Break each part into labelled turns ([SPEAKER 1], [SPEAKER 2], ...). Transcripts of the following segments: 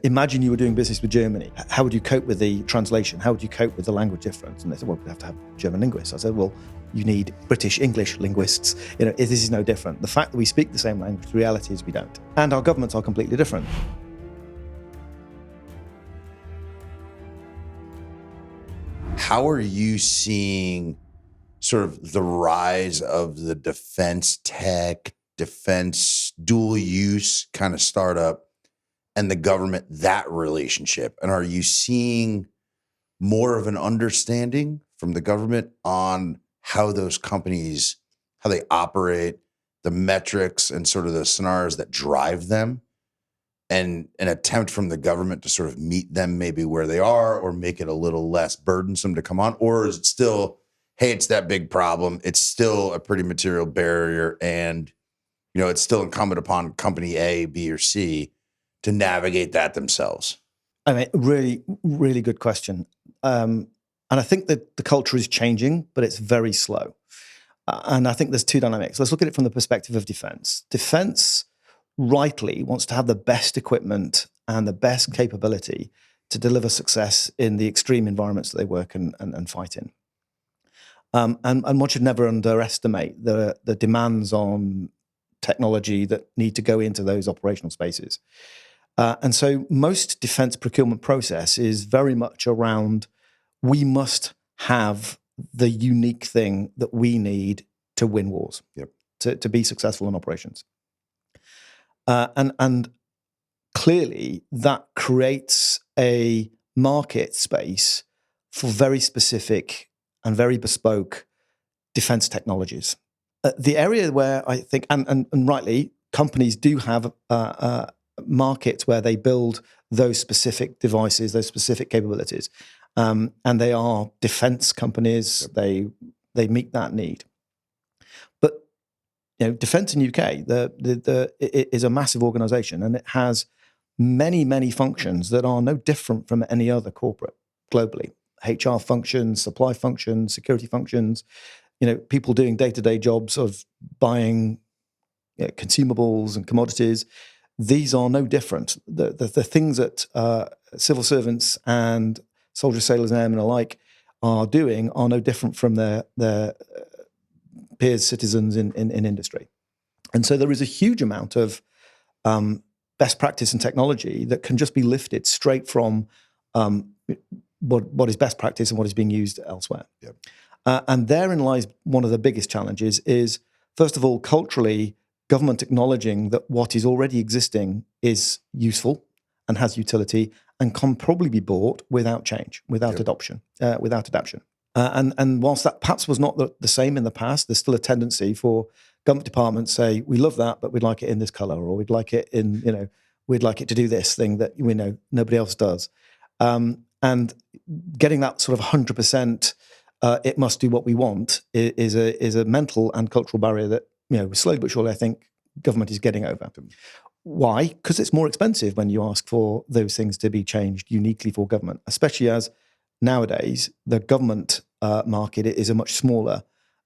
[SPEAKER 1] Imagine you were doing business with Germany. How would you cope with the translation? How would you cope with the language difference? And they said, well, we'd have to have German linguists. I said, well, you need British English linguists. This is no different. The fact that we speak the same language, the reality is we don't. And our governments are completely different.
[SPEAKER 2] How are you seeing sort of the rise of the defense tech, defense dual use kind of startup and the government, that relationship? And are you seeing more of an understanding from the government on how those companies, how they operate, the metrics and sort of the scenarios that drive them, and an attempt from the government to sort of meet them maybe where they are or make it a little less burdensome to come on? Or is it still, hey, it's that big problem, it's still a pretty material barrier, and it's still incumbent upon company A, B, or C to navigate that themselves?
[SPEAKER 1] I mean, really, really good question. And I think that the culture is changing, but it's very slow. And I think there's two dynamics. Let's look at it from the perspective of defense. Defense rightly wants to have the best equipment and the best capability to deliver success in the extreme environments that they work and fight in. And one should never underestimate the demands on technology that need to go into those operational spaces. And so most defense procurement process is very much around, we must have the unique thing that we need to win wars, to be successful in operations. And clearly that creates a market space for very specific and very bespoke defense technologies. The area where I think, and rightly, companies do have markets where they build those specific devices, those specific capabilities, and they are defense companies. They meet that need. But defense in UK, it is a massive organisation, and it has many, many functions that are no different from any other corporate globally. HR functions, supply functions, security functions. People doing day-to-day jobs of buying consumables and commodities. These are no different. The things that civil servants and soldiers, sailors, and airmen alike are doing are no different from their peers, citizens in industry. And so there is a huge amount of best practice and technology that can just be lifted straight from what is best practice and what is being used elsewhere. Yep. And therein lies one of the biggest challenges is, first of all, culturally, government acknowledging that what is already existing is useful and has utility and can probably be bought without change, without adoption, without adaptation. And whilst that perhaps was not the same in the past, there's still a tendency for government departments say, we love that, but we'd like it in this color, or we'd like it in, we'd like it to do this thing that we know nobody else does. And getting that sort of 100%, it must do what we want is a mental and cultural barrier that, slowly but surely, I think government is getting over. Why? Because it's more expensive when you ask for those things to be changed uniquely for government, especially as nowadays the government market is a much smaller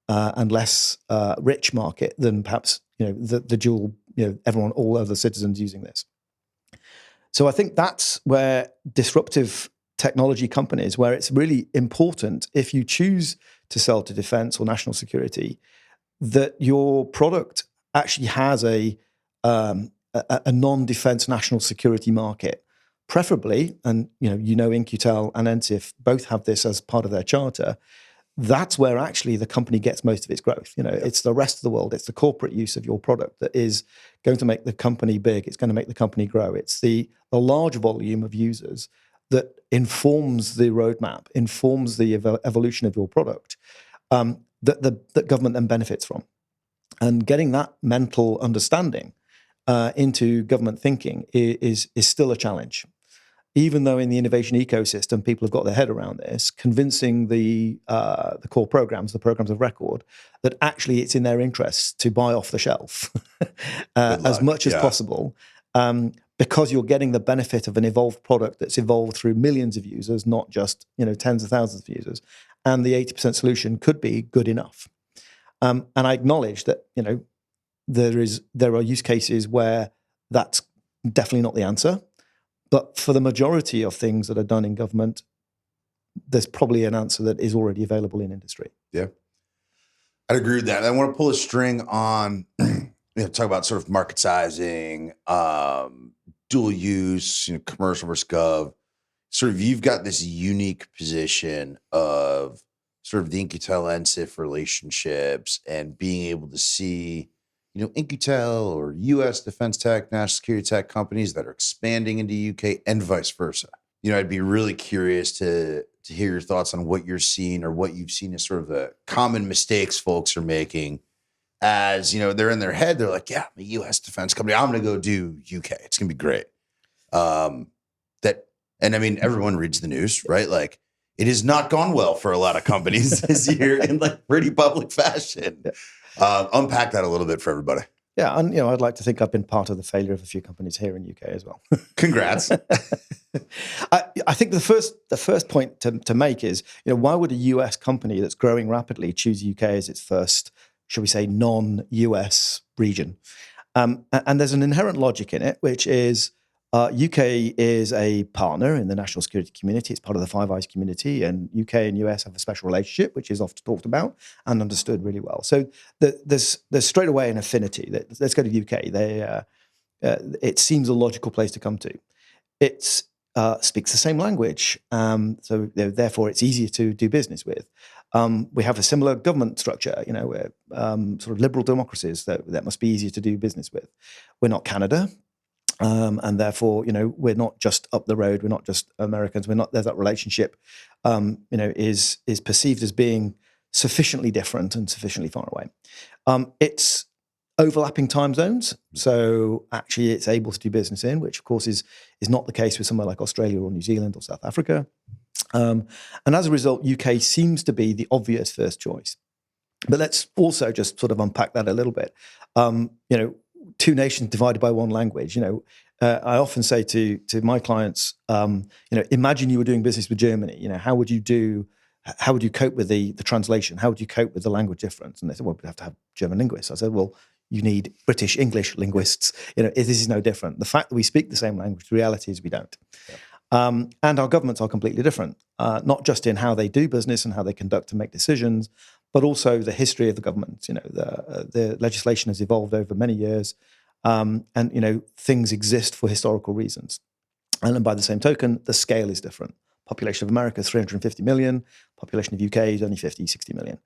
[SPEAKER 1] and less rich market than perhaps the dual, all other citizens using this. So I think that's where disruptive technology companies, where it's really important, if you choose to sell to defense or national security, that your product actually has a non-defense national security market, preferably, and In-Q-Tel and NCIF both have this as part of their charter. That's where actually the company gets most of its growth. It's the rest of the world, it's the corporate use of your product that is going to make the company big. It's going to make the company grow. It's the large volume of users that informs the roadmap, informs the evolution of your product, that government then benefits from. And getting that mental understanding into government thinking is still a challenge. Even though in the innovation ecosystem, people have got their head around this, convincing the core programs, the programs of record, that actually it's in their interests to buy off the shelf as much as possible, because you're getting the benefit of an evolved product that's evolved through millions of users, not just tens of thousands of users, and the 80% solution could be good enough. And I acknowledge that there are use cases where that's definitely not the answer. But for the majority of things that are done in government, there's probably an answer that is already available in industry.
[SPEAKER 2] Yeah, I'd agree with that. I want to pull a string on, talk about sort of market sizing, dual use, commercial versus gov. Sort of, you've got this unique position of sort of the InQtel NSIF relationships and being able to see, InQtel or U.S. defense tech, national security tech companies that are expanding into UK and vice versa. I'd be really curious to hear your thoughts on what you're seeing or what you've seen as sort of the common mistakes folks are making as, they're in their head. They're like, yeah, I'm a U.S. defense company. I'm going to go do UK. It's going to be great. And I mean, everyone reads the news, right? Like, it has not gone well for a lot of companies this year in like pretty public fashion. Yeah. Unpack that a little bit for everybody.
[SPEAKER 1] Yeah, and I'd like to think I've been part of the failure of a few companies here in UK as well.
[SPEAKER 2] Congrats.
[SPEAKER 1] I think the first point to make is, why would a US company that's growing rapidly choose UK as its first, shall we say, non-US region? And there's an inherent logic in it, which is UK is a partner in the national security community. It's part of the Five Eyes community, and UK and US have a special relationship, which is often talked about and understood really well. So there's straight away an affinity. Let's go to the UK. It seems a logical place to come to. It speaks the same language, so therefore it's easier to do business with. We have a similar government structure. We're sort of liberal democracies that must be easier to do business with. We're not Canada. And therefore, we're not just up the road. We're not just Americans. There's that relationship, is perceived as being sufficiently different and sufficiently far away. It's overlapping time zones. So actually it's able to do business in, which of course is not the case with somewhere like Australia or New Zealand or South Africa. And as a result, UK seems to be the obvious first choice. But let's also just sort of unpack that a little bit. Two nations divided by one language. I often say to my clients, imagine you were doing business with Germany. How would you cope with the translation? How would you cope with the language difference? And they said, well, we'd have to have German linguists. I said, well, you need British English linguists. This is no different. The fact that we speak the same language, the reality is we don't. Yeah. And our governments are completely different, not just in how they do business and how they conduct and make decisions, but also the history of the government. The legislation has evolved over many years, and things exist for historical reasons. And then by the same token, the scale is different. Population of America is 350 million. Population of UK is only 50, 60 million.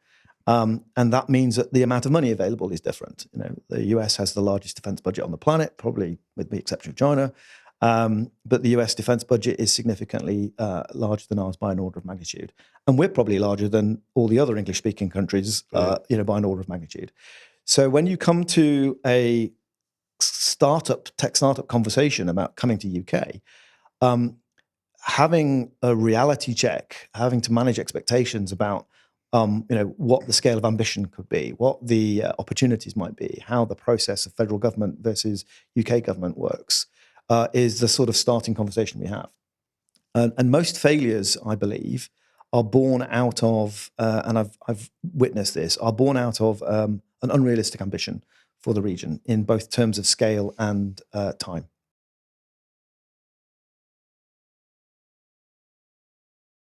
[SPEAKER 1] And that means that the amount of money available is different. The US has the largest defense budget on the planet, probably with the exception of China. But the US defense budget is significantly larger than ours by an order of magnitude. And we're probably larger than all the other English-speaking countries, by an order of magnitude. So when you come to a tech startup conversation about coming to UK, having a reality check, having to manage expectations about what the scale of ambition could be, what the opportunities might be, how the process of federal government versus UK government works, is the sort of starting conversation we have. And most failures, I believe, are born out of, and I've witnessed this, are born out of an unrealistic ambition for the region in both terms of scale and time.